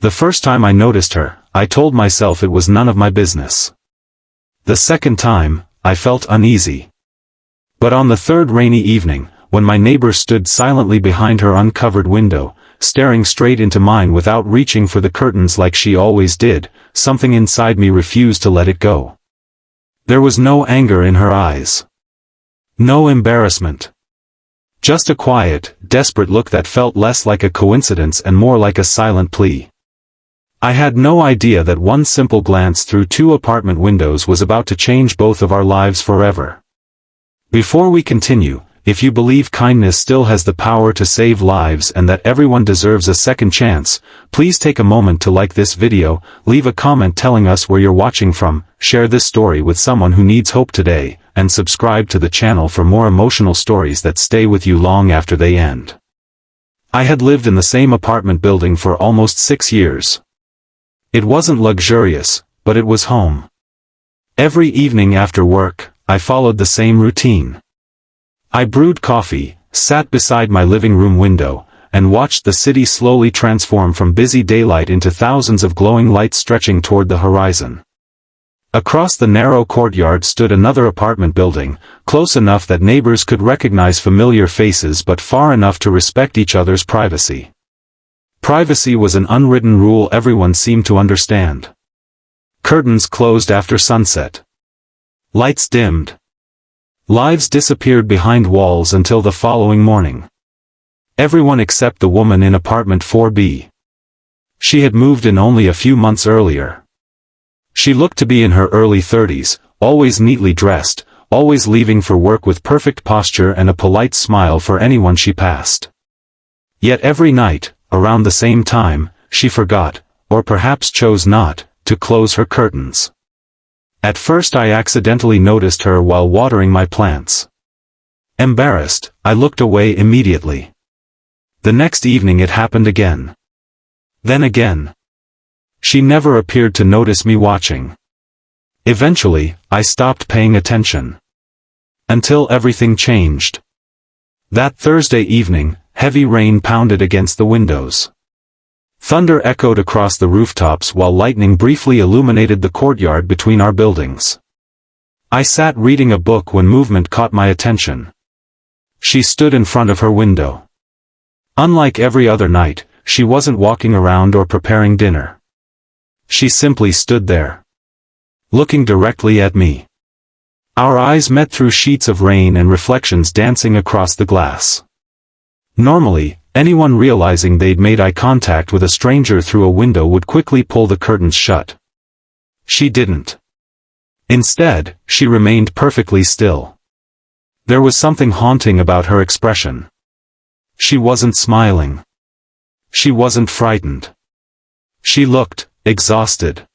The first time I noticed her, I told myself it was none of my business. The second time, I felt uneasy. But on the third rainy evening, when my neighbor stood silently behind her uncovered window, staring straight into mine without reaching for the curtains like she always did, something inside me refused to let it go. There was no anger in her eyes. No embarrassment. Just a quiet, desperate look that felt less like a coincidence and more like a silent plea. I had no idea that one simple glance through two apartment windows was about to change both of our lives forever. Before we continue, if you believe kindness still has the power to save lives and that everyone deserves a second chance, please take a moment to like this video, leave a comment telling us where you're watching from, share this story with someone who needs hope today, and subscribe to the channel for more emotional stories that stay with you long after they end. I had lived in the same apartment building for almost 6 years. It wasn't luxurious, but it was home. Every evening after work, I followed the same routine. I brewed coffee, sat beside my living room window, and watched the city slowly transform from busy daylight into thousands of glowing lights stretching toward the horizon. Across the narrow courtyard stood another apartment building, close enough that neighbors could recognize familiar faces but far enough to respect each other's privacy. Privacy was an unwritten rule everyone seemed to understand. Curtains closed after sunset. Lights dimmed. Lives disappeared behind walls until the following morning. Everyone except the woman in apartment 4B. She had moved in only a few months earlier. She looked to be in her early 30s, always neatly dressed, always leaving for work with perfect posture and a polite smile for anyone she passed. Yet every night, around the same time, she forgot, or perhaps chose not, to close her curtains. At first I accidentally noticed her while watering my plants. Embarrassed, I looked away immediately. The next evening it happened again. Then again. She never appeared to notice me watching. Eventually, I stopped paying attention. Until everything changed. That Thursday evening, heavy rain pounded against the windows. Thunder echoed across the rooftops while lightning briefly illuminated the courtyard between our buildings. I sat reading a book when movement caught my attention. She stood in front of her window. Unlike every other night, she wasn't walking around or preparing dinner. She simply stood there, looking directly at me. Our eyes met through sheets of rain and reflections dancing across the glass. Normally, anyone realizing they'd made eye contact with a stranger through a window would quickly pull the curtains shut. She didn't. Instead, she remained perfectly still. There was something haunting about her expression. She wasn't smiling. She wasn't frightened. She looked exhausted.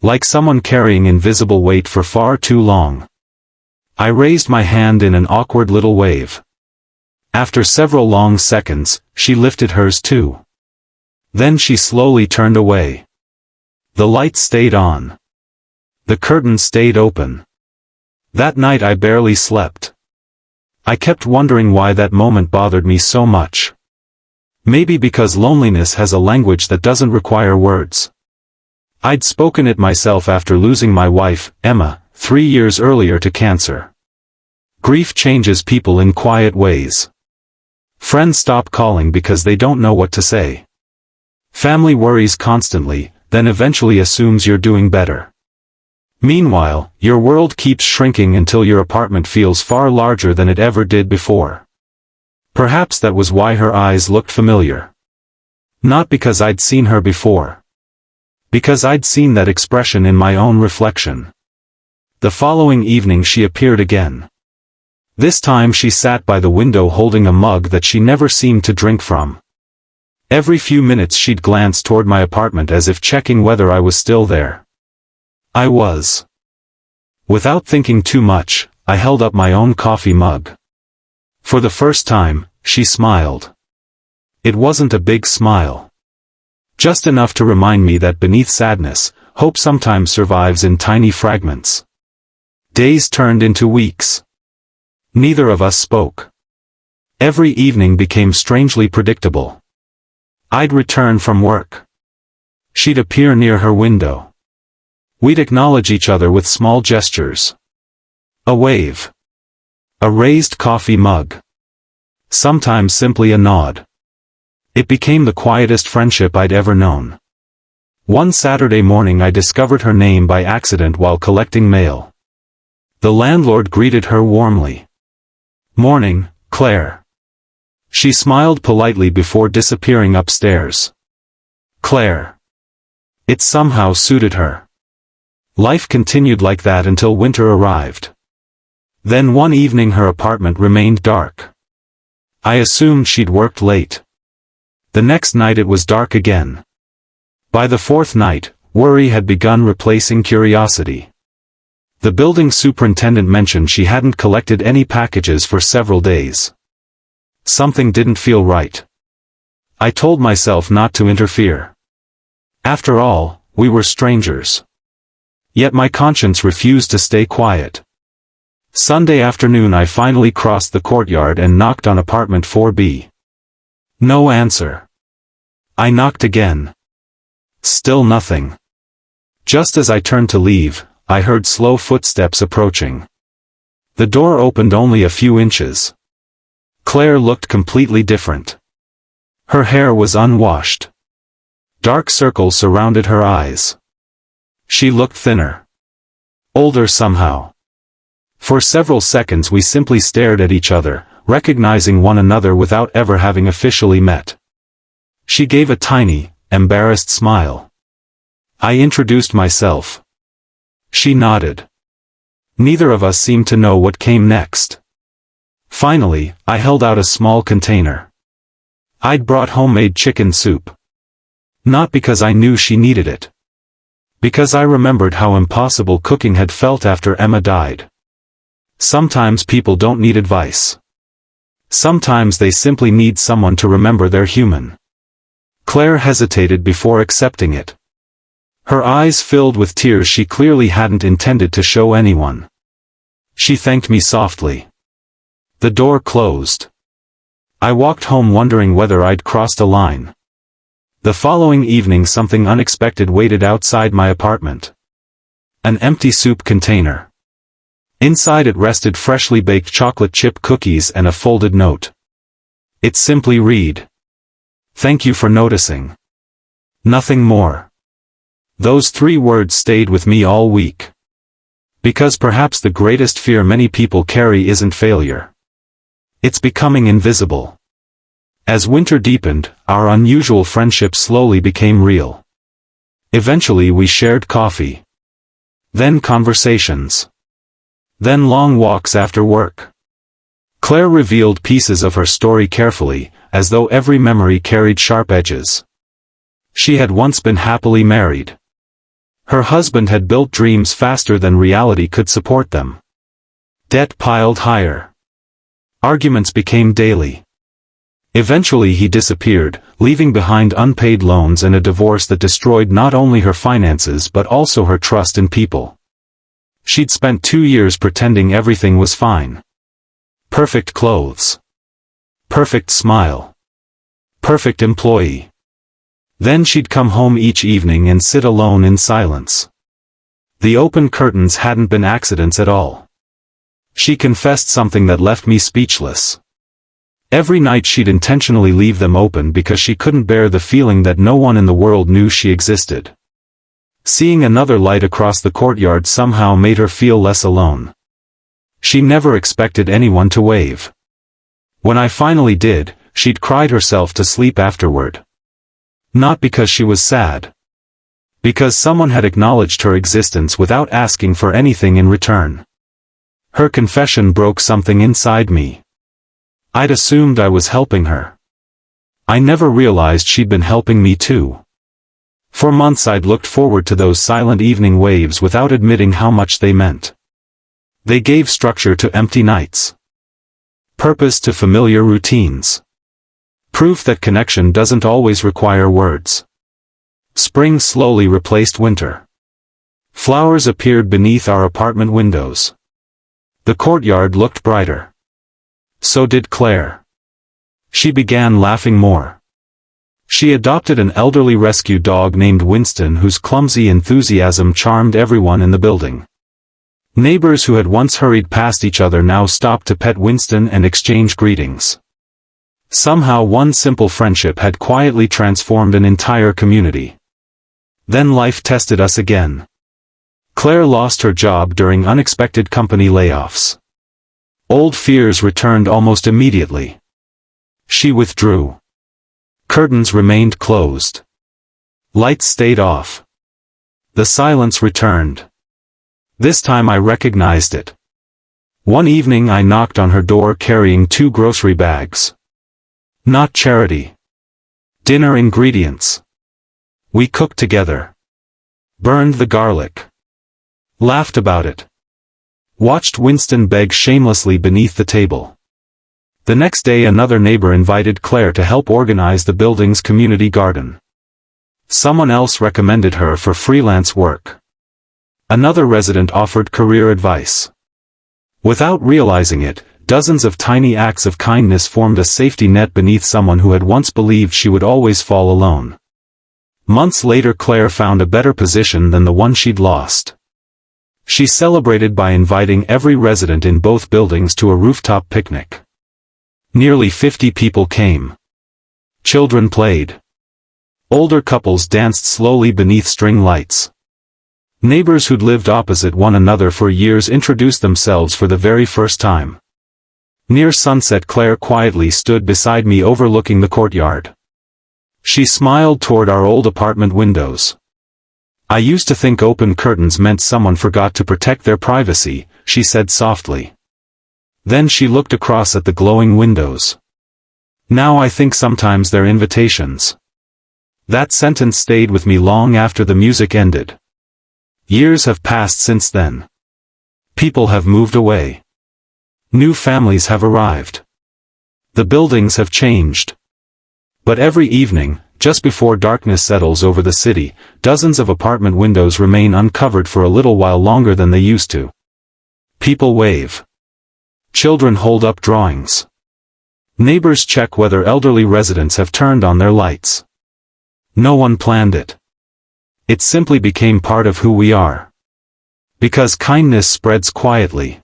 Like someone carrying invisible weight for far too long. I raised my hand in an awkward little wave. After several long seconds, she lifted hers too. Then she slowly turned away. The lights stayed on. The curtains stayed open. That night I barely slept. I kept wondering why that moment bothered me so much. Maybe because loneliness has a language that doesn't require words. I'd spoken it myself after losing my wife, Emma, 3 years earlier to cancer. Grief changes people in quiet ways. Friends stop calling because they don't know what to say. Family worries constantly, then eventually assumes you're doing better. Meanwhile, your world keeps shrinking until your apartment feels far larger than it ever did before. Perhaps that was why her eyes looked familiar. Not because I'd seen her before. Because I'd seen that expression in my own reflection. The following evening she appeared again. This time she sat by the window holding a mug that she never seemed to drink from. Every few minutes she'd glance toward my apartment as if checking whether I was still there. I was. Without thinking too much, I held up my own coffee mug. For the first time, she smiled. It wasn't a big smile. Just enough to remind me that beneath sadness, hope sometimes survives in tiny fragments. Days turned into weeks. Neither of us spoke. Every evening became strangely predictable. I'd return from work. She'd appear near her window. We'd acknowledge each other with small gestures. A wave. A raised coffee mug. Sometimes simply a nod. It became the quietest friendship I'd ever known. One Saturday morning I discovered her name by accident while collecting mail. The landlord greeted her warmly. "Morning, Claire." She smiled politely before disappearing upstairs. Claire. It somehow suited her. Life continued like that until winter arrived. Then one evening her apartment remained dark. I assumed she'd worked late. The next night it was dark again. By the fourth night, worry had begun replacing curiosity. The building superintendent mentioned she hadn't collected any packages for several days. Something didn't feel right. I told myself not to interfere. After all, we were strangers. Yet my conscience refused to stay quiet. Sunday afternoon I finally crossed the courtyard and knocked on apartment 4B. No answer. I knocked again. Still nothing. Just as I turned to leave, I heard slow footsteps approaching. The door opened only a few inches. Claire looked completely different. Her hair was unwashed. Dark circles surrounded her eyes. She looked thinner. Older somehow. For several seconds we simply stared at each other, recognizing one another without ever having officially met. She gave a tiny, embarrassed smile. I introduced myself. She nodded. Neither of us seemed to know what came next. Finally, I held out a small container. I'd brought homemade chicken soup. Not because I knew she needed it. Because I remembered how impossible cooking had felt after Emma died. Sometimes people don't need advice. Sometimes they simply need someone to remember they're human. Claire hesitated before accepting it. Her eyes filled with tears she clearly hadn't intended to show anyone. She thanked me softly. The door closed. I walked home wondering whether I'd crossed a line. The following evening something unexpected waited outside my apartment. An empty soup container. Inside it rested freshly baked chocolate chip cookies and a folded note. It simply read, "Thank you for noticing." Nothing more. Those 3 words stayed with me all week. Because perhaps the greatest fear many people carry isn't failure. It's becoming invisible. As winter deepened, our unusual friendship slowly became real. Eventually we shared coffee. Then conversations. Then long walks after work. Claire revealed pieces of her story carefully, as though every memory carried sharp edges. She had once been happily married. Her husband had built dreams faster than reality could support them. Debt piled higher. Arguments became daily. Eventually he disappeared, leaving behind unpaid loans and a divorce that destroyed not only her finances but also her trust in people. She'd spent 2 years pretending everything was fine. Perfect clothes. Perfect smile. Perfect employee. Then she'd come home each evening and sit alone in silence. The open curtains hadn't been accidents at all. She confessed something that left me speechless. Every night she'd intentionally leave them open because she couldn't bear the feeling that no one in the world knew she existed. Seeing another light across the courtyard somehow made her feel less alone. She never expected anyone to wave. When I finally did, she'd cried herself to sleep afterward. Not because she was sad. Because someone had acknowledged her existence without asking for anything in return. Her confession broke something inside me. I'd assumed I was helping her. I never realized she'd been helping me too. For months I'd looked forward to those silent evening waves without admitting how much they meant. They gave structure to empty nights. Purpose to familiar routines. Proof that connection doesn't always require words. Spring slowly replaced winter. Flowers appeared beneath our apartment windows. The courtyard looked brighter. So did Claire. She began laughing more. She adopted an elderly rescue dog named Winston whose clumsy enthusiasm charmed everyone in the building. Neighbors who had once hurried past each other now stopped to pet Winston and exchange greetings. Somehow one simple friendship had quietly transformed an entire community. Then life tested us again. Claire lost her job during unexpected company layoffs. Old fears returned almost immediately. She withdrew. Curtains remained closed. Lights stayed off. The silence returned. This time I recognized it. One evening I knocked on her door carrying 2 grocery bags. Not charity. Dinner ingredients. We cooked together. Burned the garlic. Laughed about it. Watched Winston beg shamelessly beneath the table. The next day another neighbor invited Claire to help organize the building's community garden. Someone else recommended her for freelance work. Another resident offered career advice. Without realizing it, dozens of tiny acts of kindness formed a safety net beneath someone who had once believed she would always fall alone. Months later Claire found a better position than the one she'd lost. She celebrated by inviting every resident in both buildings to a rooftop picnic. Nearly 50 people came. Children played. Older couples danced slowly beneath string lights. Neighbors who'd lived opposite one another for years introduced themselves for the very first time. Near sunset Claire quietly stood beside me overlooking the courtyard. She smiled toward our old apartment windows. I used to think open curtains meant someone forgot to protect their privacy, she said softly. Then she looked across at the glowing windows. Now I think sometimes they're invitations. That sentence stayed with me long after the music ended. Years have passed since then. People have moved away. New families have arrived. The buildings have changed. But every evening, just before darkness settles over the city, dozens of apartment windows remain uncovered for a little while longer than they used to. People wave. Children hold up drawings. Neighbors check whether elderly residents have turned on their lights. No one planned it. It simply became part of who we are. Because kindness spreads quietly.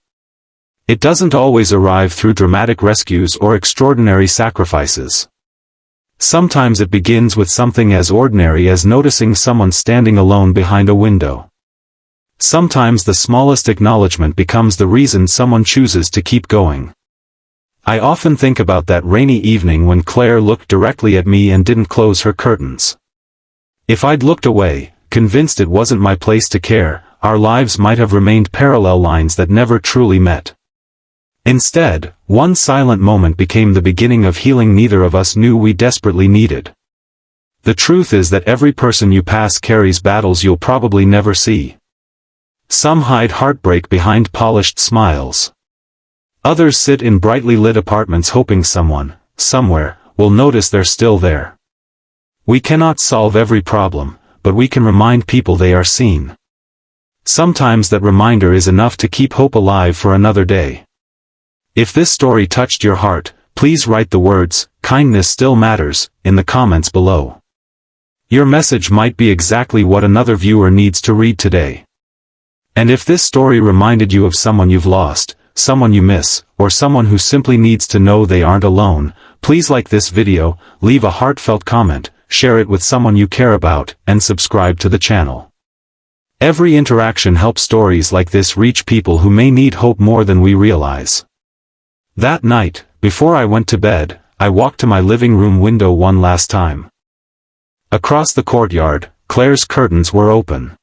It doesn't always arrive through dramatic rescues or extraordinary sacrifices. Sometimes it begins with something as ordinary as noticing someone standing alone behind a window. Sometimes the smallest acknowledgement becomes the reason someone chooses to keep going. I often think about that rainy evening when Claire looked directly at me and didn't close her curtains. If I'd looked away, convinced it wasn't my place to care, our lives might have remained parallel lines that never truly met. Instead, one silent moment became the beginning of healing neither of us knew we desperately needed. The truth is that every person you pass carries battles you'll probably never see. Some hide heartbreak behind polished smiles. Others sit in brightly lit apartments hoping someone, somewhere, will notice they're still there. We cannot solve every problem, but we can remind people they are seen. Sometimes that reminder is enough to keep hope alive for another day. If this story touched your heart, please write the words, "Kindness still matters," in the comments below. Your message might be exactly what another viewer needs to read today. And if this story reminded you of someone you've lost, someone you miss, or someone who simply needs to know they aren't alone, please like this video, leave a heartfelt comment, share it with someone you care about, and subscribe to the channel. Every interaction helps stories like this reach people who may need hope more than we realize. That night, before I went to bed, I walked to my living room window one last time. Across the courtyard, Claire's curtains were open.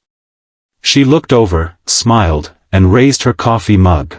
She looked over, smiled, and raised her coffee mug.